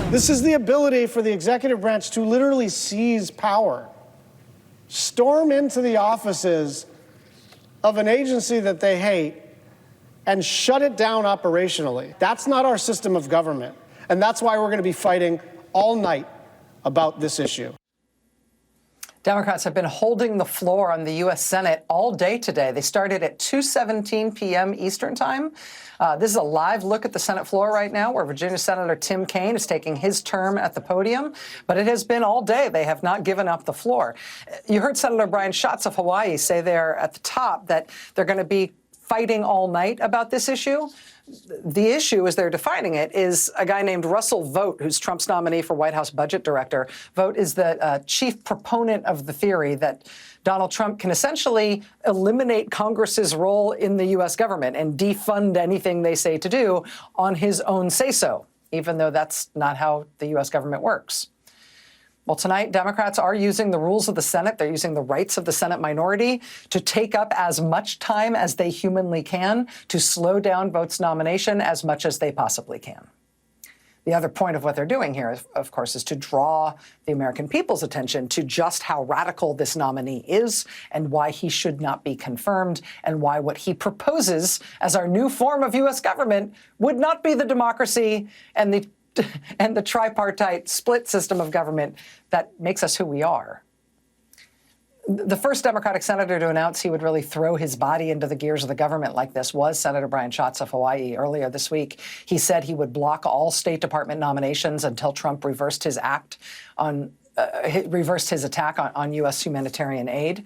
This is the ability for the executive branch to literally seize power, storm into the offices of an agency that they hate, and shut it down operationally. That's not our system of government. And that's why we're going to be fighting all night about this issue. Democrats have been holding the floor on the U.S. Senate all day today. They started at 2:17 p.m. Eastern Time. This is a live look at the Senate floor right now, where Virginia Senator Tim Kaine is taking his term at the podium. But it has been all day. They have not given up the floor. You heard Senator Brian Schatz of Hawaii say there at the top that they're going to be fighting all night about this issue. The issue, as they're defining it, is a guy named Russell Vought, who's Trump's nominee for White House budget director. Vought is the chief proponent of the theory that Donald Trump can essentially eliminate Congress's role in the U.S. government and defund anything they say to do on his own say-so, even though that's not how the U.S. government works. Well, tonight, Democrats are using the rules of the Senate. They're using the rights of the Senate minority to take up as much time as they humanly can to slow down Vought's nomination as much as they possibly can. The other point of what they're doing here, of course, is to draw the American people's attention to just how radical this nominee is and why he should not be confirmed and why what he proposes as our new form of U.S. government would not be the democracy and the tripartite split system of government that makes us who we are. The first Democratic senator to announce he would really throw his body into the gears of the government like this was Senator Brian Schatz of Hawaii. Earlier this week, he said he would block all State Department nominations until Trump reversed his attack on U.S. humanitarian aid.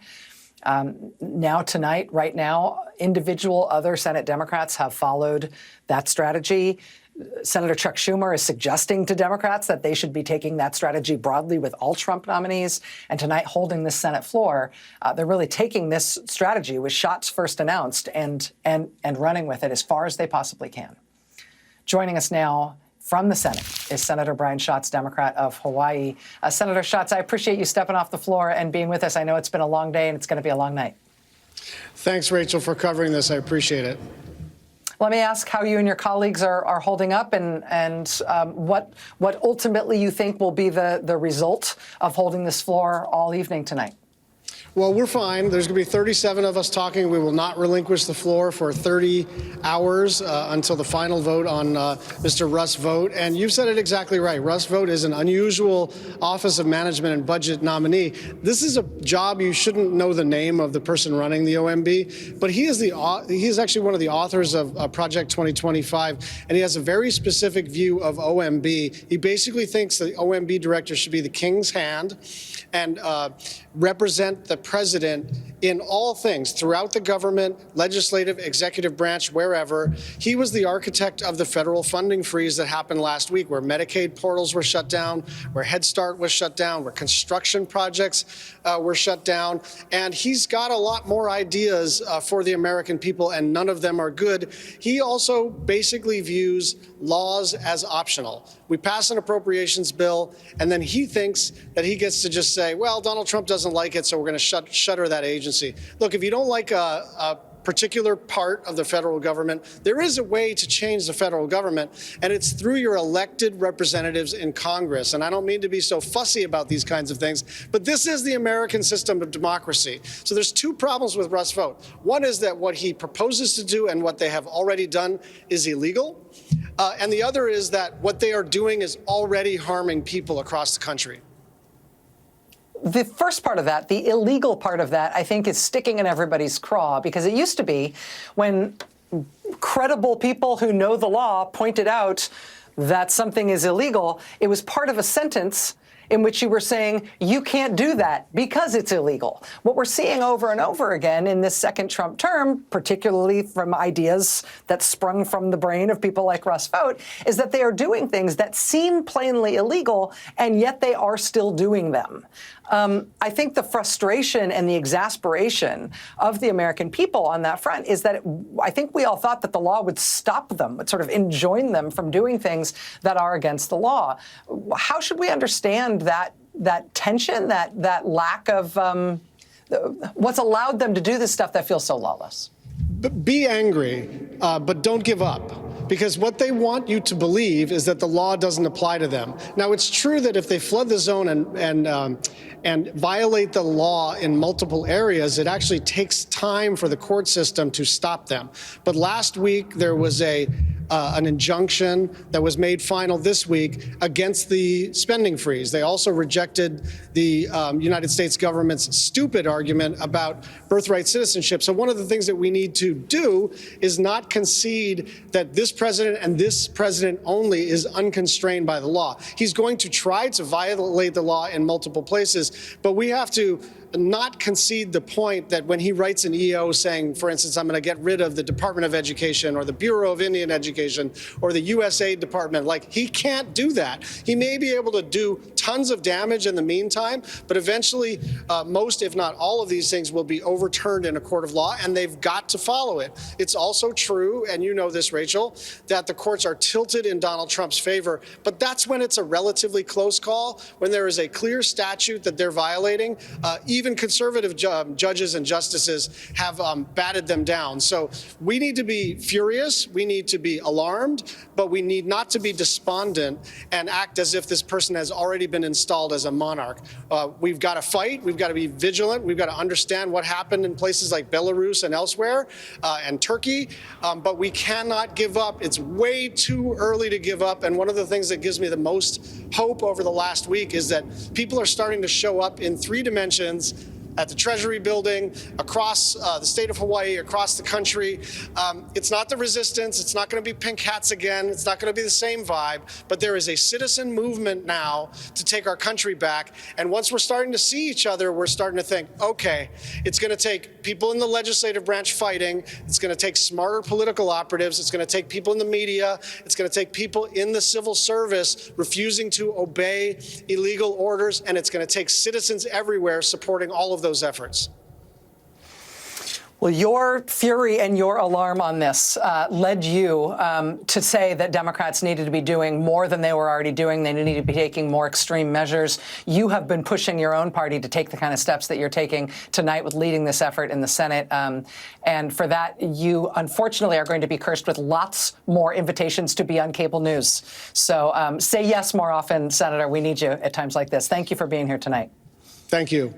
Right now, individual other Senate Democrats have followed that strategy. Senator Chuck Schumer is suggesting to Democrats that they should be taking that strategy broadly with all Trump nominees. And tonight, holding this Senate floor, they're really taking this strategy, which Schatz first announced, and running with it as far as they possibly can. Joining us now from the Senate is Senator Brian Schatz, Democrat of Hawaii. Senator Schatz, I appreciate you stepping off the floor and being with us. I know it's been a long day and it's going to be a long night. Thanks, Rachel, for covering this. I appreciate it. Let me ask how you and your colleagues are holding up and what ultimately you think will be the result of holding this floor all evening tonight. Well, we're fine. There's going to be 37 of us talking. We will not relinquish the floor for 30 hours until the final vote on Mr. Russ Vought. And you've said it exactly right. Russ Vought is an unusual Office of Management and Budget nominee. This is a job you shouldn't know the name of the person running the OMB, but he is actually one of the authors of Project 2025, and he has a very specific view of OMB. He basically thinks the OMB director should be the king's hand and represent the president in all things throughout the government, legislative, executive branch, wherever. He was the architect of the federal funding freeze that happened last week, where Medicaid portals were shut down, where Head Start was shut down, where construction projects were shut down. And he's got a lot more ideas for the American people, and none of them are good. He also basically views laws as optional. We pass an appropriations bill, and then he thinks that he gets to just say, well, Donald Trump doesn't like it, so we're going to shutter that agency. Look, if you don't like a particular part of the federal government, there is a way to change the federal government, and it's through your elected representatives in Congress. And I don't mean to be so fussy about these kinds of things, but this is the American system of democracy. So there's two problems with Russ Vought. One is that what he proposes to do and what they have already done is illegal. And the other is that what they are doing is already harming people across the country. The first part of that, the illegal part of that, I think is sticking in everybody's craw, because it used to be when credible people who know the law pointed out that something is illegal, it was part of a sentence in which you were saying, you can't do that because it's illegal. What we're seeing over and over again in this second Trump term, particularly from ideas that sprung from the brain of people like Russ Vought, is that they are doing things that seem plainly illegal, and yet they are still doing them. I think the frustration and the exasperation of the American people on that front is that I think we all thought that the law would stop them, would sort of enjoin them from doing things that are against the law. How should we understand that tension, that lack of what's allowed them to do this stuff that feels so lawless? Be angry, but don't give up. because what they want you to believe is that the law doesn't apply to them. Now, it's true that if they flood the zone and violate the law in multiple areas, it actually takes time for the court system to stop them. But last week, there was an injunction that was made final this week against the spending freeze. They also rejected the United States government's stupid argument about birthright citizenship. So one of the things that we need to do is not concede that this president and this president only is unconstrained by the law. He's going to try to violate the law in multiple places, but we have to not concede the point that when he writes an EO saying, for instance, I'm going to get rid of the Department of Education or the Bureau of Indian Education or the USAID Department, like, he can't do that. He may be able to do tons of damage in the meantime, but eventually most, if not all of these things will be overturned in a court of law, and they've got to follow it. It's also true, and you know this, Rachel, that the courts are tilted in Donald Trump's favor, but that's when it's a relatively close call, when there is a clear statute that they're violating. Even conservative judges and justices have batted them down. So we need to be furious, we need to be alarmed, but we need not to be despondent and act as if this person has already been installed as a monarch. We've got to fight, we've got to be vigilant, we've got to understand what happened in places like Belarus and elsewhere, and Turkey, but we cannot give up. It's way too early to give up, and one of the things that gives me the most hope over the last week is that people are starting to show up in 3 dimensions at the Treasury building, across the state of Hawaii, across the country. It's not the resistance. It's not going to be pink hats again. It's not going to be the same vibe. But there is a citizen movement now to take our country back. And once we're starting to see each other, we're starting to think, okay, it's going to take people in the legislative branch fighting. It's going to take smarter political operatives. It's going to take people in the media. It's going to take people in the civil service refusing to obey illegal orders. And it's going to take citizens everywhere supporting all of those efforts. Well, your fury and your alarm on this led you to say that Democrats needed to be doing more than they were already doing. They needed to be taking more extreme measures. You have been pushing your own party to take the kind of steps that you're taking tonight with leading this effort in the Senate. And for that, you unfortunately are going to be cursed with lots more invitations to be on cable news. So say yes more often, Senator. We need you at times like this. Thank you for being here tonight. Thank you.